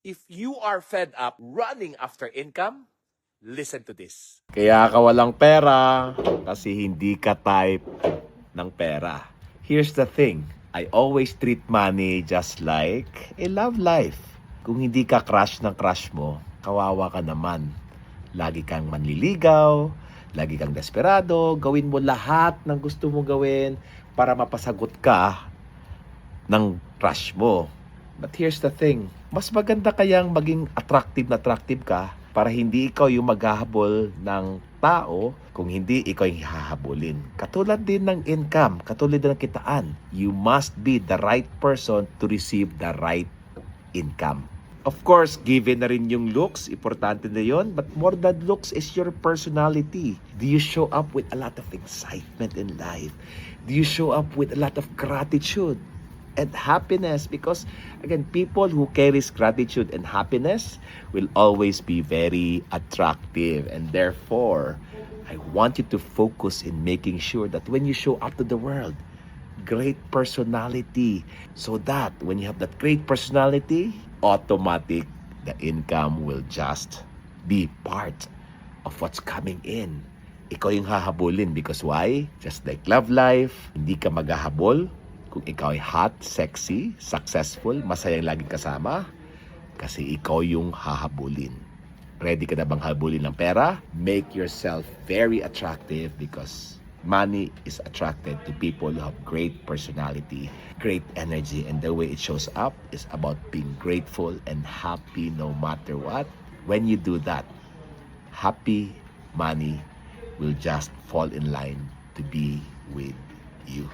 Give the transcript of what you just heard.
If you are fed up running after income, listen to this. Kaya ka walang pera kasi hindi ka type ng pera. Here's the thing, I always treat money just like a love life. Kung hindi ka crush ng crush mo, kawawa ka naman. Lagi kang manliligaw, lagi kang desperado, gawin mo lahat ng gusto mo gawin para mapasagot ka ng crush mo. But here's the thing, mas maganda kayang maging attractive na attractive ka para hindi ikaw yung maghahabol ng tao kung hindi ikaw yung hahabulin. Katulad din ng income, katulad din ng kitaan. You must be the right person to receive the right income. Of course, given na rin yung looks, importante na yon, but more than looks is your personality. Do you show up with a lot of excitement in life? Do you show up with a lot of gratitude and happiness? Because again, people who carries gratitude and happiness will always be very attractive, and therefore I want you to focus in making sure that when you show up to the world, great personality, so that when you have that great personality, automatic the income will just be part of what's coming in. Ikaw yung hahabulin because why? Just like love life, hindi ka maghahabol kung ikaw ay hot, sexy, successful, masayang laging kasama, kasi ikaw yung hahabulin. Ready ka na bang habulin ng pera? Make yourself very attractive because money is attracted to people who have great personality, great energy, and the way it shows up is about being grateful and happy no matter what. When you do that, happy money will just fall in line to be with you.